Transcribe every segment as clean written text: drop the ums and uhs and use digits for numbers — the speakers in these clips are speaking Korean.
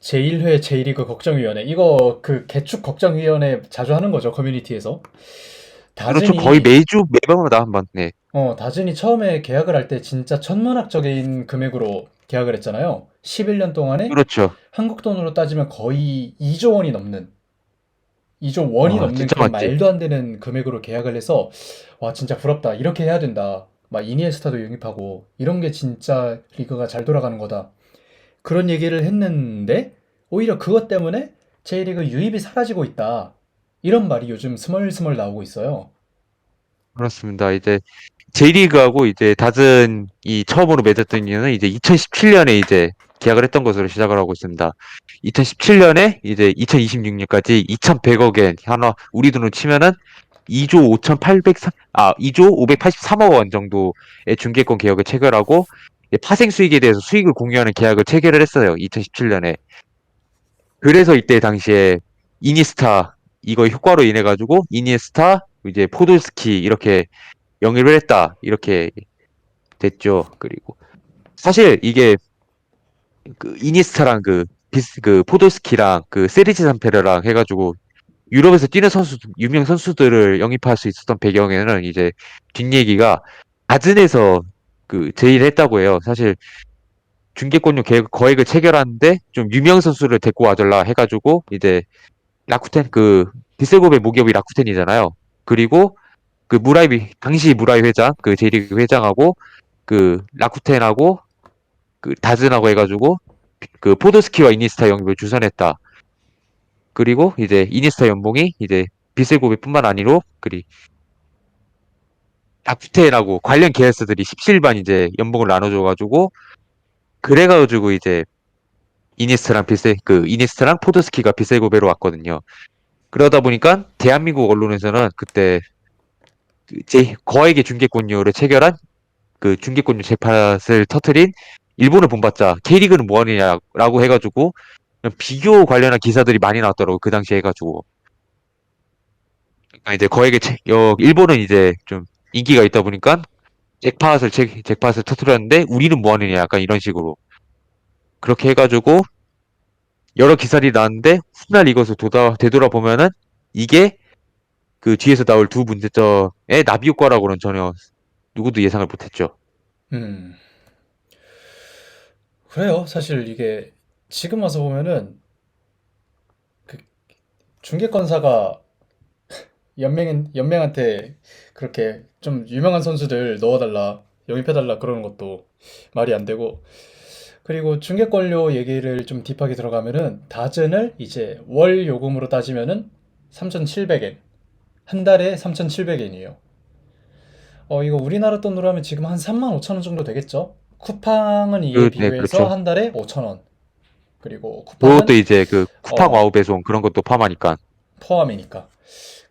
제1회 J리그 걱정위원회. 이거 그 개축 걱정위원회 자주 하는 거죠, 커뮤니티에서. 그렇죠. 거의 다즈니, 매주 매번마다 한 번. 네. 다즈니 처음에 계약을 할 때 진짜 천문학적인 금액으로 계약을 했잖아요. 11년 동안에 그렇죠. 한국 돈으로 따지면 거의 2조 원이 넘는, 2조 원이 와, 넘는 진짜 그런 맞지. 말도 안 되는 금액으로 계약을 해서, 와, 진짜 부럽다. 이렇게 해야 된다. 막 이니에스타도 영입하고, 이런 게 진짜 리그가 잘 돌아가는 거다. 그런 얘기를 했는데 오히려 그것 때문에 J리그 유입이 사라지고 있다. 이런 말이 요즘 스멀스멀 나오고 있어요. 그렇습니다. 이제 J리그하고 이제 다즌이 처음으로 맺었던 인연은 이제 2017년에 이제 계약을 했던 것으로 시작을 하고 있습니다. 2017년에 이제 2026년까지 2,100억엔 한화 우리 돈으로 치면은 2조 5,803, 2조 583억 원 정도의 중계권 계약을 체결하고 파생 수익에 대해서 수익을 공유하는 계약을 체결을 했어요. 2017년에. 그래서 이때 당시에 이니스타 이거 효과로 인해 가지고 이니에스타 이제 포도스키 이렇게 영입을 했다 이렇게 됐죠. 그리고 사실 이게 그 이니스타랑 그 포도스키랑 그 세르지 산페르랑 해가지고 유럽에서 뛰는 선수 유명 선수들을 영입할 수 있었던 배경에는 이제 뒷얘기가 아든에서 그 제의를 했다고 해요. 사실 중계권료 거액을 체결하는데 좀 유명 선수를 데리고 와달라 해가지고 이제 라쿠텐 그 디세고베 모기업이 라쿠텐이잖아요. 그리고 그 무라이비 당시 무라이 회장 그 J리그 회장하고 그 라쿠텐하고 그 다즈나고 해가지고 그 포도스키와 이니스타 영입을 주선했다. 그리고 이제 이니스타 연봉이 이제 비셀고베뿐만 아니로 그리 라쿠텐하고 관련 계열사들이 17반 이제 연봉을 나눠줘가지고 그래가지고 이제 이니스타랑 포도스키가 비셀고베로 왔거든요. 그러다 보니까 대한민국 언론에서는 그때 거액의 중계권료를 체결한 그 중계권료 재팟을 터트린 일본을 본받자 K리그는 뭐하느냐라고 해가지고 비교 관련한 기사들이 많이 나왔더라고 그 당시에 해가지고 그러니까 이제 일본은 이제 좀 인기가 있다 보니까 잭팟을 터트렸는데 우리는 뭐하느냐 약간 이런 식으로 그렇게 해가지고 여러 기사들이 나왔는데 훗날 이것을 되돌아보면은 이게 그 뒤에서 나올 두 문제점의 나비 효과라고는 전혀 누구도 예상을 못했죠. 음, 그래요. 사실 이게 지금 와서 보면은 그 중계권사가 연맹한테 그렇게 좀 유명한 선수들 넣어달라, 영입해달라 그러는 것도 말이 안 되고, 그리고 중계권료 얘기를 좀 딥하게 들어가면은 다즌을 이제 월 요금으로 따지면은 3,700엔, 한 달에 3,700엔이에요. 이거 우리나라 돈으로 하면 지금 한 3만 5천 원 정도 되겠죠? 쿠팡은 이에 네, 비교해서 그렇죠. 한 달에 5천 원. 그리고 그것도 쿠팡은 이제 그 쿠팡 어, 와우 배송 그런 것도 포함하니까. 포함이니까.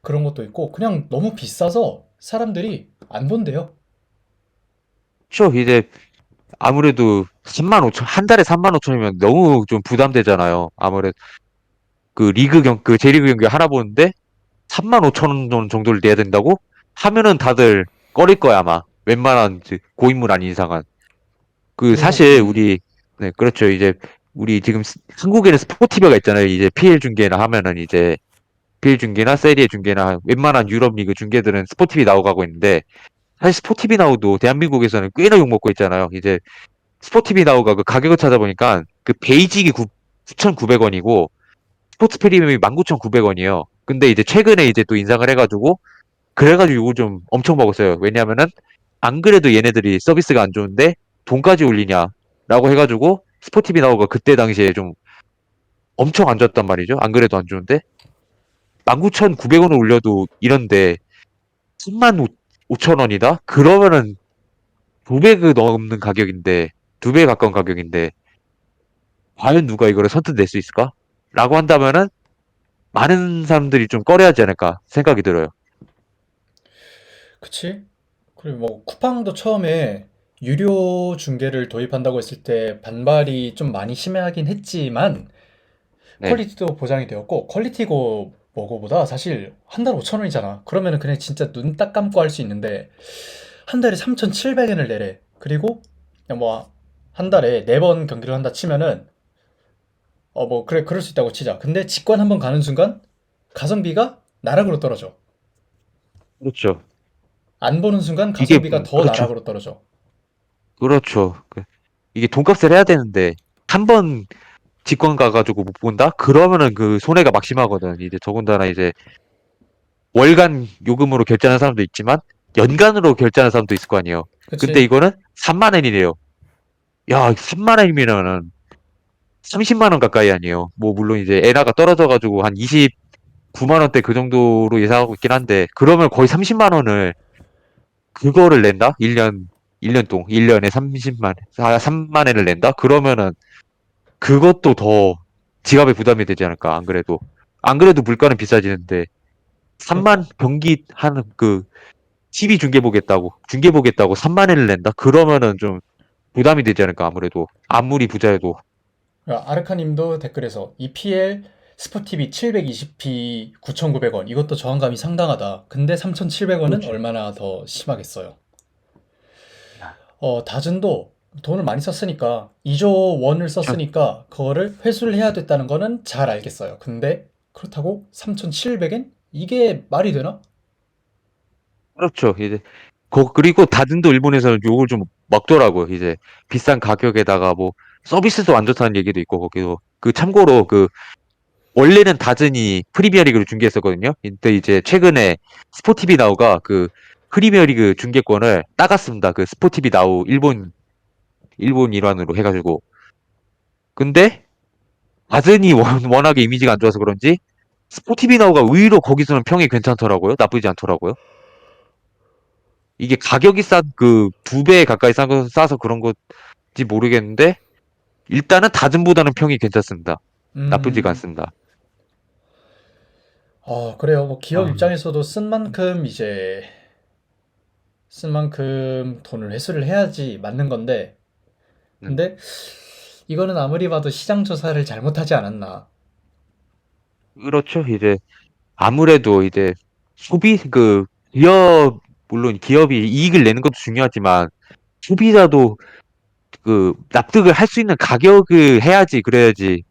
그런 것도 있고 그냥 너무 비싸서 사람들이 안 본대요. 그렇죠. 이제 아무래도 3만 5천, 한 달에 3만 5천이면 너무 좀 부담되잖아요. 아무래도 그 J리그 경기 하나 보는데 3만 5천 원 정도를 내야 된다고? 하면은 다들 꺼릴 거야, 아마. 웬만한 이제 고인물 아닌 이상은. 그 그리고 사실 네, 그렇죠. 이제 우리 지금 한국에는 스포티비가 있잖아요. 이제 PL 중계나 하면은 이제 PL 중계나 세리에 중계나 웬만한 유럽 리그 중계들은 스포티비 나오고 있는데 사실 스포티비 나우도 대한민국에서는 꽤나 욕먹고 있잖아요. 이제 스포티비 나우가 그 가격을 찾아보니까 그 베이직이 9,900원이고 스포츠 프리미엄이 19,900원이에요. 근데 이제 최근에 이제 또 인상을 해가지고 그래가지고 이거 좀 엄청 먹었어요. 왜냐면은 안 그래도 얘네들이 서비스가 안 좋은데 돈까지 올리냐라고 해가지고 스포티비 나우가 그때 당시에 좀 엄청 안 좋았단 말이죠. 안 그래도 안 좋은데 19,900원을 올려도 이런데 10만 5천 원이다? 그러면은 두 배 그 넘는 가격인데 두 배 가까운 가격인데 과연 누가 이거를 선뜻 낼 수 있을까? 라고 한다면은 많은 사람들이 좀 꺼려하지 않을까 생각이 들어요. 그치? 그리고 뭐 쿠팡도 처음에 유료 중계를 도입한다고 했을 때 반발이 좀 많이 심하긴 했지만 네. 퀄리티도 보장이 되었고 퀄리티고 뭐고보다 사실 한 달에 5천 원이잖아. 그러면은 그냥 진짜 눈 딱 감고 할 수 있는데 한 달에 3,700엔을 내래. 그리고 뭐 한 달에 4번 경기를 한다 치면은 뭐 그래 그럴 수 있다고 치자. 근데 직관 한번 가는 순간 가성비가 나락으로 떨어져. 그렇죠. 안 보는 순간 이게 가성비가 더 그렇죠. 나락으로 떨어져. 그렇죠. 이게 돈값을 해야 되는데 한 번 직관 가가지고 못 본다? 그러면은 그 손해가 막심하거든. 이제 더군다나 이제 월간 요금으로 결제하는 사람도 있지만 연간으로 결제하는 사람도 있을 거 아니에요. 근데 그치? 이거는 3만 원이래요. 야, 3만 원이면은 30만 원 가까이 아니에요. 뭐 물론 이제 엔화가 떨어져가지고 한 29만 원대 그 정도로 예상하고 있긴 한데 그러면 거의 30만 원을 그거를 낸다? 1년 동 1년에 30만 3만 원을 낸다? 그러면은 그것도 더 지갑에 부담이 되지 않을까? 안 그래도 물가는 비싸지는데 3만 그러니까. 경기 하는 그 TV 중계 보겠다고 3만 원을 낸다? 그러면은 좀 부담이 되지 않을까? 아무래도 아무리 부자여도 아르카님도 댓글에서 EPL 스포티비 720p 9,900원 이것도 저항감이 상당하다. 근데 3,700원은 그렇지. 얼마나 더 심하겠어요. 다준도 돈을 많이 썼으니까 2조 원을 참, 썼으니까 그거를 회수를 해야 됐다는 거는 잘 알겠어요. 근데 그렇다고 3,700엔? 이게 말이 되나? 그렇죠. 이제 그리고 다른도 일본에서는 욕을 좀 먹더라고요. 이제 비싼 가격에다가 뭐 서비스도 안 좋다는 얘기도 있고 거기도 그 참고로 그 원래는 다즈니 프리미어리그를 중계했었거든요. 근데 이제 최근에 스포티비 나우가 그 프리미어리그 중계권을 따갔습니다. 그 스포티비 나우 일본 일환으로 해가지고. 근데 다즈니 워낙에 이미지가 안 좋아서 그런지 스포티비 나우가 의외로 거기서는 평이 괜찮더라고요. 나쁘지 않더라고요. 이게 가격이 싼 그 두 배 가까이 싸서 그런 건지 모르겠는데 일단은 다즘보다는 평이 괜찮습니다. 나쁘지가 음, 않습니다. 그래요. 뭐 기업 아, 입장에서도 쓴 만큼 돈을 회수를 해야지 맞는 건데, 음, 근데 이거는 아무리 봐도 시장 조사를 잘못하지 않았나. 그렇죠. 이제 아무래도 이제 그 기업 물론 기업이 이익을 내는 것도 중요하지만 소비자도 그 납득을 할 수 있는 가격을 해야지 그래야지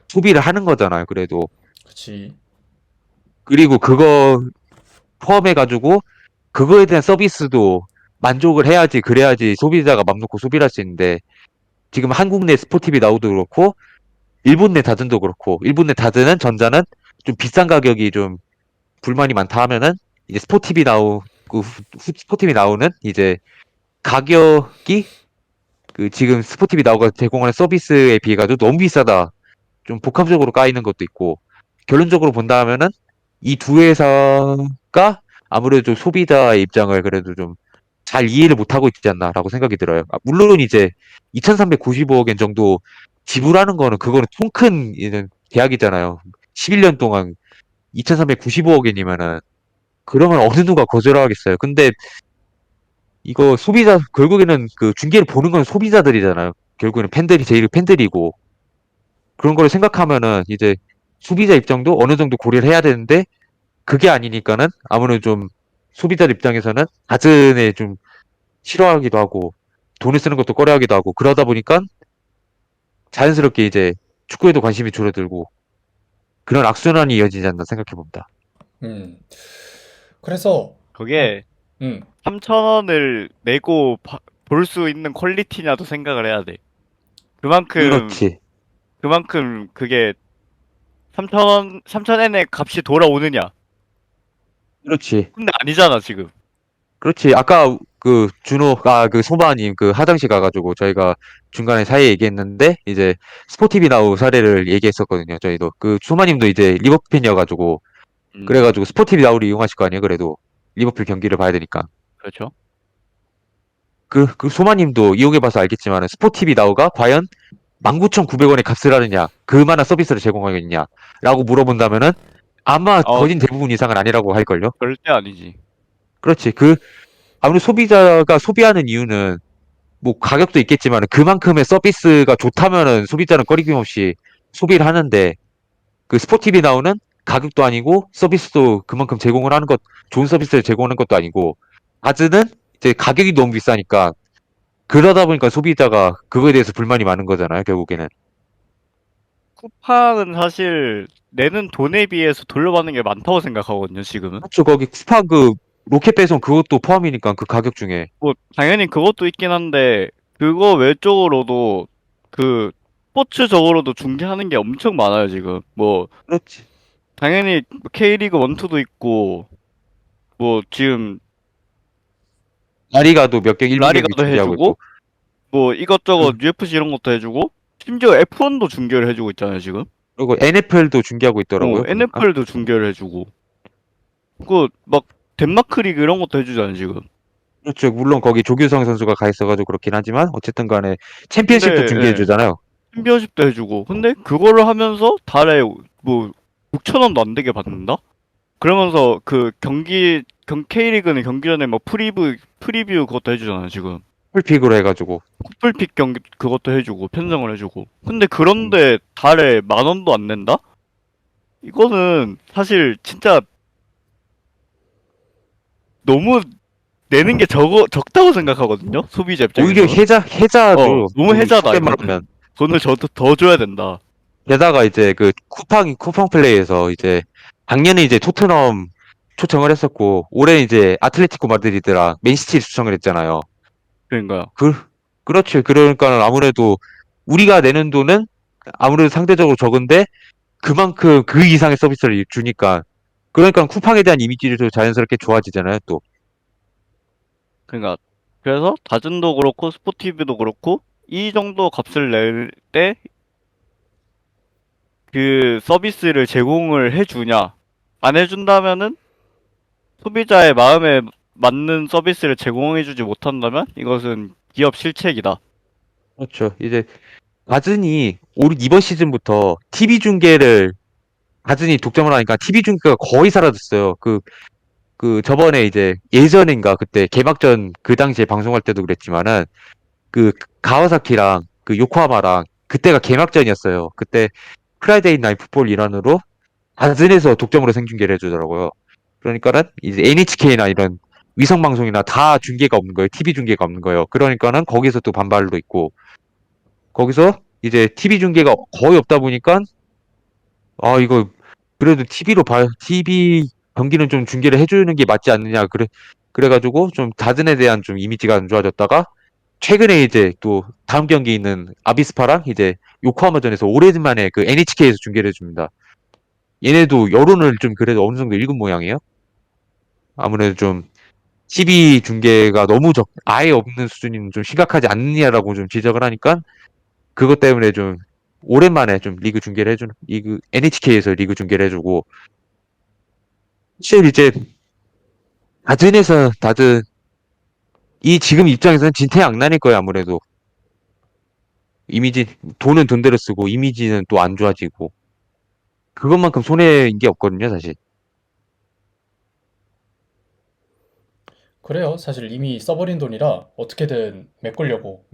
소비를 하는 거잖아요. 그래도 그치. 그리고 그거 포함해 가지고 그거에 대한 서비스도 만족을 해야지 그래야지 소비자가 맘 놓고 소비를 할 수 있는데 지금 한국 내 스포티비 나우도 그렇고 일본 내 다전도 그렇고 일본 내 다전은 전자는 좀 비싼 가격이 좀 불만이 많다 하면은 이제 스포티비 나우는 이제 가격이 그 지금 스포티비 나우가 제공하는 서비스에 비해 가지고 너무 비싸다. 좀 복합적으로 까이는 것도 있고 결론적으로 본다 하면은 이 두 회사가 아무래도 소비자의 입장을 그래도 좀 잘 이해를 못하고 있지 않나라고 생각이 들어요. 물론 이제 2,395억 엔 정도 지불하는 거는 그거는 통 큰 계약이잖아요. 11년 동안 2,395억 엔이면은 그러면 어느 누가 거절하겠어요. 근데 이거 결국에는 그 중계를 보는 건 소비자들이잖아요. 결국에는 제일 팬들이고 그런 걸 생각하면은 이제 소비자 입장도 어느 정도 고려를 해야 되는데 그게 아니니까는 아무래도 좀 소비자들 입장에서는 다즈네 좀 싫어하기도 하고 돈을 쓰는 것도 꺼려하기도 하고 그러다 보니까 자연스럽게 이제 축구에도 관심이 줄어들고 그런 악순환이 이어지지 않나 생각해 봅니다. 음. 그래서, 그게 음, 3,000원을 내고 볼 수 있는 퀄리티냐도 생각을 해야 돼. 그만큼, 그렇지. 그만큼 그게 3,000엔의 값이 돌아오느냐. 그렇지. 근데 아니잖아, 지금. 그렇지. 아까 그 소바님 그 화장실 가가지고 저희가 중간에 사이에 얘기했는데 이제 스포티비 나우 사례를 얘기했었거든요. 저희도 그 소마님도 이제 리버풀 팬이어가지고 음, 그래가지고 스포티비 나우를 이용하실 거 아니에요. 그래도 리버풀 경기를 봐야 되니까. 그렇죠. 그 소마님도 이용해봐서 알겠지만 스포티비 나우가 과연 19,900원의 값을 하느냐, 그만한 서비스를 제공하겠냐, 라고 물어본다면은 아마 어, 거진 대부분 이상은 아니라고 할걸요? 절대 아니지. 그렇지. 아무래도 소비자가 소비하는 이유는 뭐 가격도 있겠지만 그만큼의 서비스가 좋다면은 소비자는 꺼리낌 없이 소비를 하는데 그 스포티비 나우는 가격도 아니고 서비스도 그만큼 좋은 서비스를 제공하는 것도 아니고 아즈는 이제 가격이 너무 비싸니까 그러다 보니까 소비자가 그거에 대해서 불만이 많은 거잖아요, 결국에는. 쿠팡은 사실 내는 돈에 비해서 돌려받는 게 많다고 생각하거든요, 지금은. 그렇죠. 거기 쿠팡 그 로켓 배송 그것도 포함이니까 그 가격 중에. 뭐, 당연히 그것도 있긴 한데, 그거 외적으로도, 그, 스포츠적으로도 중계하는 게 엄청 많아요, 지금. 뭐, 그렇지. 당연히 K리그 1, 2도 있고, 뭐, 지금 라리가도 몇 개, 일부 경기 라리가도 중계하고 해주고, 있고. 뭐, 이것저것 그- UFC 이런 것도 해주고, 심지어 F1도 중계를 해주고 있잖아요, 지금. 그리고 NFL도 중계하고 있더라고요, 보니까. NFL도 중계를 해주고, 그, 막, 덴마크 리그 이런 것도 해주잖아요, 지금. 그렇죠. 물론 거기 조규성 선수가 가 있어가지고 그렇긴 하지만 어쨌든 간에 근데, 챔피언십도 중계해 예, 주잖아요. 챔피언십도 해주고, 근데 그거를 하면서 달에 뭐, 6천 원도 안 되게 받는다? 그러면서 그 K리그는 경기 전에 막 프리뷰 그것도 해주잖아요, 지금. 풀픽으로 해가지고. 쿠플픽 경기 그것도 해주고, 편성을 해주고. 근데 음. 그런데 달에 10,000원도 안 낸다? 이거는 사실 진짜 너무 내는 게 적다고 생각하거든요? 소비자 오히려 입장에서는. 해자죠. 너무 해자다, 속된 이거는. 말하면. 돈을 저도 더 줘야 된다. 게다가 이제 그 쿠팡 플레이에서 이제 작년에 이제 토트넘 초청을 했었고 올해 이제 아틀레티코 마드리드랑 맨시티 초청을 했잖아요. 그러니까요. 그 그렇지. 그러니까 아무래도 우리가 내는 돈은 아무래도 상대적으로 적은데 그만큼 그 이상의 서비스를 주니까 그러니까 쿠팡에 대한 이미지도 자연스럽게 좋아지잖아요. 또 그러니까 그래서 다준도 그렇고 스포티비도 그렇고 이 정도 값을 낼 때 그 서비스를 제공을 해주냐 안 해준다면은 소비자의 마음에 맞는 서비스를 제공해주지 못한다면 이것은 기업 실책이다. 그렇죠. 이제 가즈니 이번 시즌부터 TV 중계를 가즈니 독점을 하니까 TV 중계가 거의 사라졌어요. 그 저번에 이제 예전인가 그때 개막전 그 당시에 방송할 때도 그랬지만은 그 가와사키랑 그 요코하마랑 그때가 개막전이었어요. 그때 프라이데이 나이 풋볼 일환으로 단순해서 독점으로 생중계를 해주더라고요. 그러니까는 이제 NHK나 이런 위성 방송이나 다 중계가 없는 거예요. TV 중계가 없는 거예요. 그러니까는 거기서 또 반발도 있고 거기서 이제 TV 중계가 거의 없다 보니까 아 이거 그래도 TV 경기는 좀 중계를 해주는 게 맞지 않느냐 그래가지고 좀 다즌에 대한 좀 이미지가 안 좋아졌다가 최근에 이제 또 다음 경기 있는 아비스파랑 이제 요코하마전에서 오랜만에 그 NHK에서 중계를 해줍니다. 얘네도 여론을 좀 그래도 어느 정도 읽은 모양이에요. 아무래도 좀 TV 중계가 너무 아예 없는 수준이 좀 심각하지 않느냐라고 좀 지적을 하니까 그것 때문에 좀 오랜만에 좀 NHK에서 리그 중계를 해주고 사실 이제 다든 이 지금 입장에서는 진퇴양난일 거예요 아무래도 이미지 돈은 돈대로 쓰고 이미지는 또 안 좋아지고 그것만큼 손해인 게 없거든요 사실. 그래요. 사실 이미 써버린 돈이라 어떻게든 음, 메꾸려고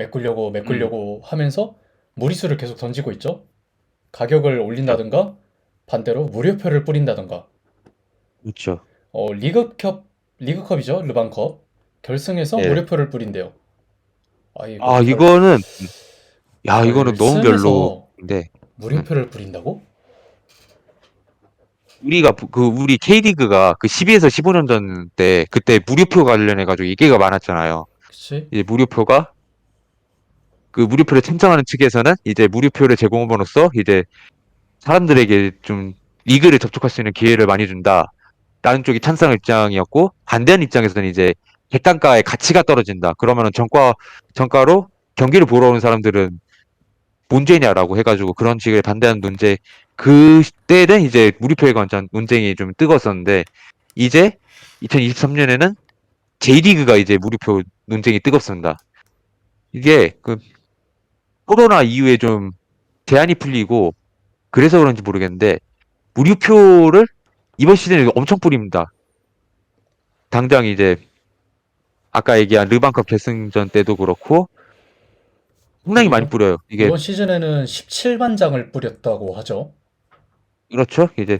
하면서 무리수를 계속 던지고 있죠. 가격을 그렇죠. 올린다든가 반대로 무료표를 뿌린다든가. 그렇죠. 리그컵이죠. 르반컵. 결승에서 예. 무료표를 뿌린대요. 아, 이거 아 이거는 너무 결승에서 별로인데 음. 무료표를 뿌린다고? 우리 K리그가 그 12에서 15년 전 때 그때 무료표 관련해 가지고 얘기가 많았잖아요. 그치? 이제 무료표를 책정하는 측에서는 이제 무료표를 제공함으로써 이제 사람들에게 좀 리그를 접촉할 수 있는 기회를 많이 준다. 라는 쪽이 찬성 입장이었고 반대하는 입장에서는 이제 객단가의 가치가 떨어진다. 그러면은 정가로 경기를 보러 오는 사람들은 뭔 죄냐라고 해가지고 그런 식의 반대하는 논제 그때는 이제 무료표에 관한 논쟁이 좀 뜨거웠었는데 이제 2023년에는 J리그가 이제 무료표 논쟁이 뜨겁습니다. 이게 그 코로나 이후에 좀 제한이 풀리고 그래서 그런지 모르겠는데 무료표를 이번 시즌에 엄청 뿌립니다. 당장 이제 아까 얘기한 르반컵 결승전 때도 그렇고 네, 상당히 많이 뿌려요. 이게 이번 시즌에는 17만 장을 뿌렸다고 하죠. 그렇죠. 이제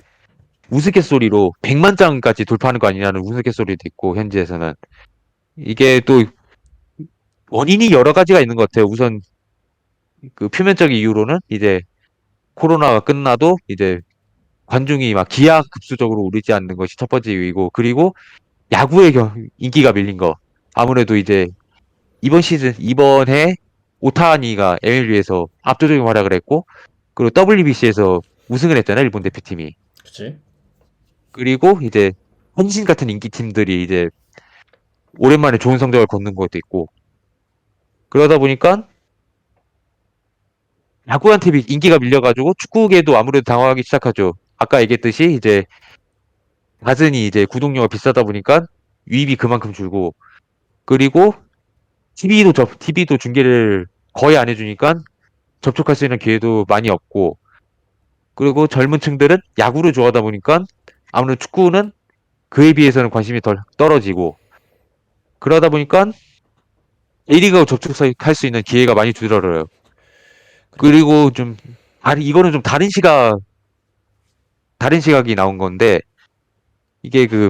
우스갯소리로 100만 장까지 돌파하는 거 아니냐는 우스갯소리도 있고 현지에서는 이게 또 원인이 여러 가지가 있는 것 같아요. 우선 그 표면적인 이유로는 이제 코로나가 끝나도 이제 관중이 막 기하급수적으로 오르지 않는 것이 첫 번째 이유이고, 그리고 야구의 인기가 밀린 거. 아무래도 이제 이번에 오타니가 MLB에서 압도적인 활약을 했고, 그리고 WBC에서 우승을 했잖아요, 일본 대표팀이. 그치? 그리고 이제 헌신 같은 인기 팀들이 이제 오랜만에 좋은 성적을 거둔 것도 있고, 그러다 보니까 야구한테 인기가 밀려가지고 축구계도 아무래도 당황하기 시작하죠. 아까 얘기했듯이 이제 다즌이 이제 구독료가 비싸다 보니까 유입이 그만큼 줄고, 그리고 TV도 중계를 거의 안 해주니까 접촉할 수 있는 기회도 많이 없고, 그리고 젊은 층들은 야구를 좋아하다 보니까 아무래도 축구는 그에 비해서는 관심이 덜 떨어지고, 그러다 보니까 A리그하고 접촉할 수 있는 기회가 많이 줄어들어요. 그리고 좀 이거는 좀 다른 시각이 나온 건데, 이게 그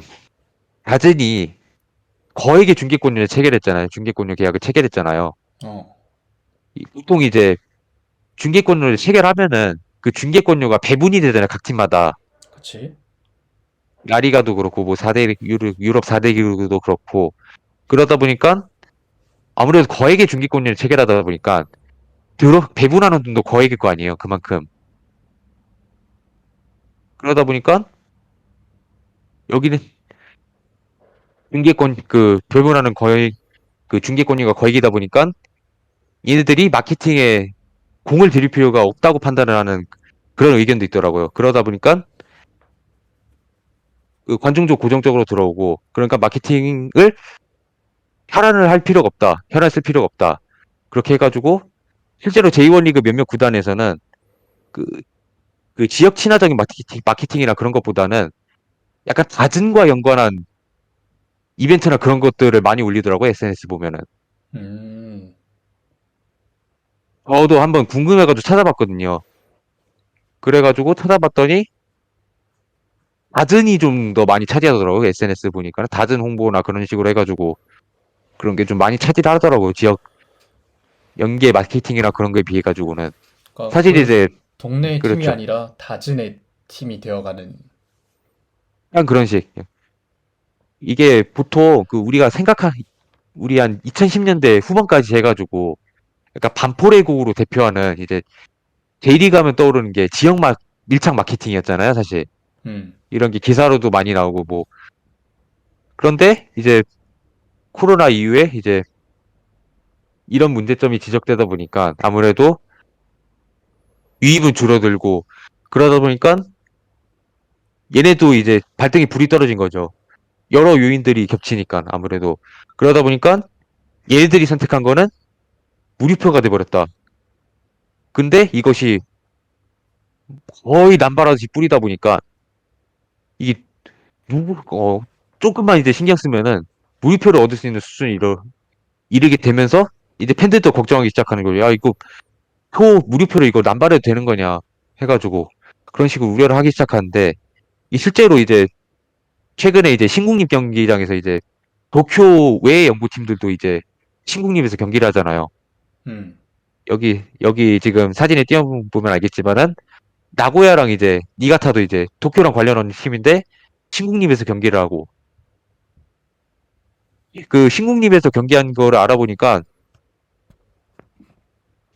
다즌이 거액의 중계권료를 체결했잖아요. 중계권료 계약을 체결했잖아요. 어, 보통 이제 중계권료를 체결하면은 그 중계권료가 배분이 되잖아요. 각 팀마다. 그치? 라리가도 그렇고 뭐 4대 유럽 4대 리그도 그렇고, 그러다 보니까 아무래도 거액의 중계권료를 체결하다 보니까 배분하는 돈도 거액일 거 아니에요. 그만큼. 그러다 보니까 여기는 배분하는 거액, 그 중계권료가 거액이다 보니까 얘네들이 마케팅에 공을 들일 필요가 없다고 판단을 하는 그런 의견도 있더라고요. 그러다 보니까 그 관중도 고정적으로 들어오고, 그러니까 마케팅을 혈안을 쓸 필요가 없다. 그렇게 해가지고 실제로 제2원 리그 몇몇 구단에서는 그, 그 지역 친화적인 마케팅이나 그런 것보다는 약간 다진과 연관한 이벤트나 그런 것들을 많이 올리더라고요. SNS 보면은. 음, 저도 한번 궁금해가지고 찾아봤거든요. 그래가지고 찾아봤더니 다즌이 좀 더 많이 차지하더라고요. SNS 보니까 다즌 홍보나 그런 식으로 해가지고 그런 게 좀 많이 차지를 하더라고요. 지역 연계 마케팅이나 그런 거에 비해 가지고는. 그러니까 사실 그 이제 동네 팀이 그렇죠. 아니라 다진의 팀이 되어가는. 그냥 그런 식. 이게 보통 우리 한 2010년대 후반까지 해가지고 약간 반포레국으로 대표하는 이제 J리그 하면 떠오르는 게 밀착 마케팅이었잖아요, 사실. 음, 이런 게 기사로도 많이 나오고 뭐. 그런데 이제 코로나 이후에 이제 이런 문제점이 지적되다 보니까 아무래도 유입은 줄어들고, 그러다 보니까 얘네도 이제 발등에 불이 떨어진 거죠. 여러 요인들이 겹치니까 아무래도. 그러다 보니까 얘네들이 선택한 거는 무료표가 돼버렸다. 근데 이것이 거의 남발하듯이 뿌리다 보니까 이게 누구 조금만 이제 신경 쓰면은 무료표를 얻을 수 있는 수준에 이르게 되면서 이제 팬들도 걱정하기 시작하는 거예요. 야, 이거 무료표를 이거 남발해도 되는 거냐 해가지고 그런 식으로 우려를 하기 시작하는데, 이 실제로 이제 최근에 이제 신국립 경기장에서 이제 도쿄 외의 연구팀들도 이제 신국립에서 경기를 하잖아요. 음. 여기 지금 사진에 띄워보면 알겠지만은 나고야랑 이제 니가타도 이제 도쿄랑 관련한 팀인데 신국립에서 경기를 하고, 그 신국립에서 경기한 거를 알아보니까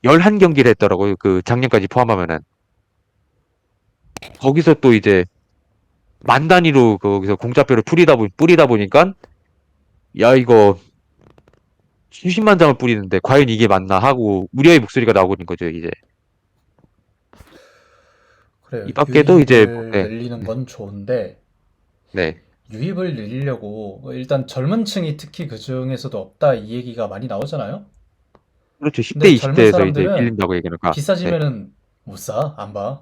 11경기를 했더라고요. 그 작년까지 포함하면은. 거기서 또 이제 만 단위로 거기서 공짜표를 뿌리다 보니까 야, 이거 수십만 장을 뿌리는데 과연 이게 맞나 하고 우려의 목소리가 나오고 있는 거죠, 이제. 이 그래요. 밖에도 이제 유입을 네. 늘리는 건 좋은데, 네. 유입을 늘리려고 일단 젊은 층이 특히 그 중에서도 없다 이 얘기가 많이 나오잖아요. 그렇죠. 10대, 근데 젊은 20대에서 이제 사람들은 밀린다고 얘기하니까. 네. 비싸지면은 못 사, 안 봐.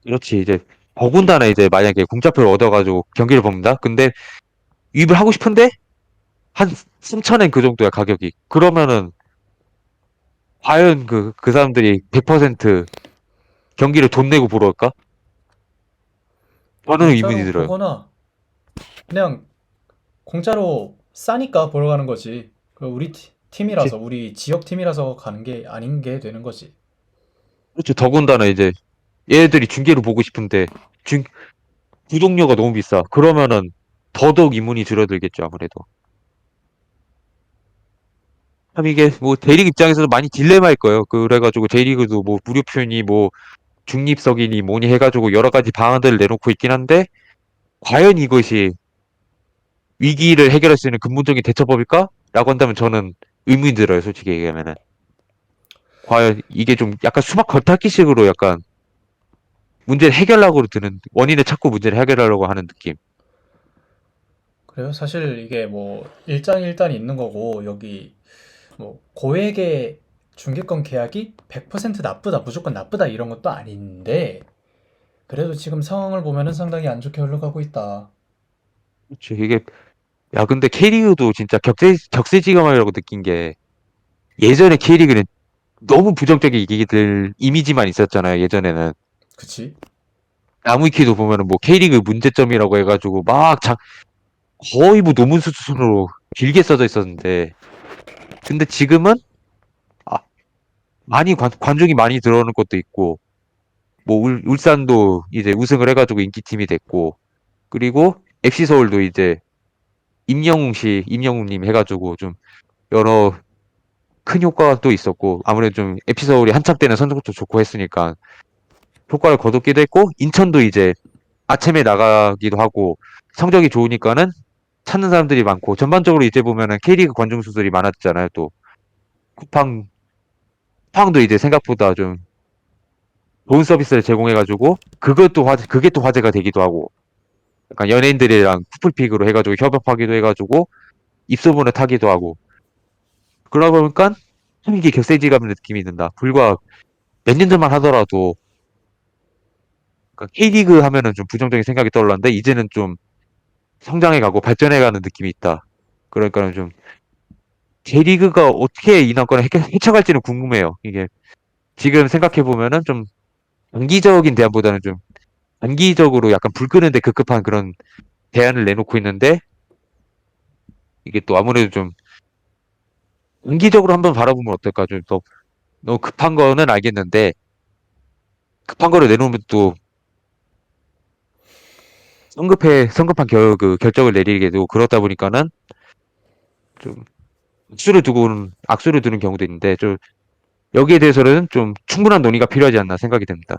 그렇지. 이제 더군다나 이제 만약에 공짜표를 얻어가지고 경기를 봅니다. 근데 유입을 하고 싶은데 한 3,000엔 그 정도야, 가격이. 그러면은 과연 그 사람들이 100% 경기를 돈 내고 보러 올까? 저는 의문이 공짜로 들어요. 보거나 그냥 공짜로 싸니까 보러 가는 거지. 그 우리 그렇지. 팀이라서 우리 지역 팀이라서 가는 게 아닌 게 되는 거지. 그렇죠. 더군다나 이제 얘네들이 중계로 보고 싶은데 구독료가 너무 비싸. 그러면은 더더욱 인문이 줄어들겠죠, 아무래도. 참 이게 뭐 대리그 입장에서도 많이 딜레마일 거예요. 그래가지고 J리그도 뭐 무료 표현이 뭐 중립적이니 뭐니 해가지고 여러 가지 방안들을 내놓고 있긴 한데 과연 이것이 위기를 해결할 수 있는 근본적인 대처법일까? 라고 한다면 저는 의문이 들어요, 솔직히 얘기하면은. 과연 이게 좀 약간 수박 겉핥기식으로 약간 문제를 해결하려고 드는, 원인을 찾고 문제를 해결하려고 하는 느낌. 그래요. 사실 이게 뭐 일장일단이 있는 거고 여기 뭐 고액의 중개권 계약이 100% 나쁘다, 무조건 나쁘다 이런 것도 아닌데 그래도 지금 상황을 보면은 상당히 안 좋게 흘러가고 있다. 그치, 이게, 야, 근데 K리그도 진짜 격세지감이라고 느낀 게 예전에 K리그는 너무 부정적인 얘기들, 이미지만 있었잖아요, 예전에는. 그치? 나무위키도 보면은 뭐 K리그 문제점이라고 해가지고 거의 뭐 논문 수준으로 길게 써져 있었는데, 근데 지금은 아, 많이 관중이 많이 들어오는 것도 있고, 뭐 울산도 이제 우승을 해가지고 인기팀이 됐고, 그리고 FC 서울도 이제 임영웅님 해가지고 좀 여러 큰 효과가 또 있었고, 아무래도 좀 FC 서울이 한참 때는 성적도 좋고 했으니까 효과를 거뒀기도 했고, 인천도 이제 아침에 나가기도 하고 성적이 좋으니까는 찾는 사람들이 많고, 전반적으로 이제 보면은 K리그 관중 수들이 많았잖아요. 또 쿠팡 쿠팡도 이제 생각보다 좀 좋은 서비스를 제공해가지고 그게 또 화제가 되기도 하고, 약간 연예인들이랑 쿠플픽으로 해가지고 협업하기도 해가지고 입소문을 타기도 하고, 그러다 보니까 참 이게 격세지감의 느낌이 든다. 불과 몇 년 전만 하더라도 K리그 하면은 좀 부정적인 생각이 떠올랐는데 이제는 좀 성장해가고 발전해가는 느낌이 있다. 그러니까는 좀 J리그가 어떻게 인원권을 헤쳐갈지는 궁금해요. 이게 지금 생각해 보면은 좀 단기적인 대안보다는 좀 단기적으로 약간 불 끄는데 급급한 그런 대안을 내놓고 있는데, 이게 또 아무래도 좀 단기적으로 한번 바라보면 어떨까? 좀 더 너무 급한 거는 알겠는데 급한 거를 내놓으면 또 성급한 결정을 내리게 되고, 그러다 보니까는 좀 악수를 두는 경우도 있는데, 좀 여기에 대해서는 좀 충분한 논의가 필요하지 않나 생각이 됩니다.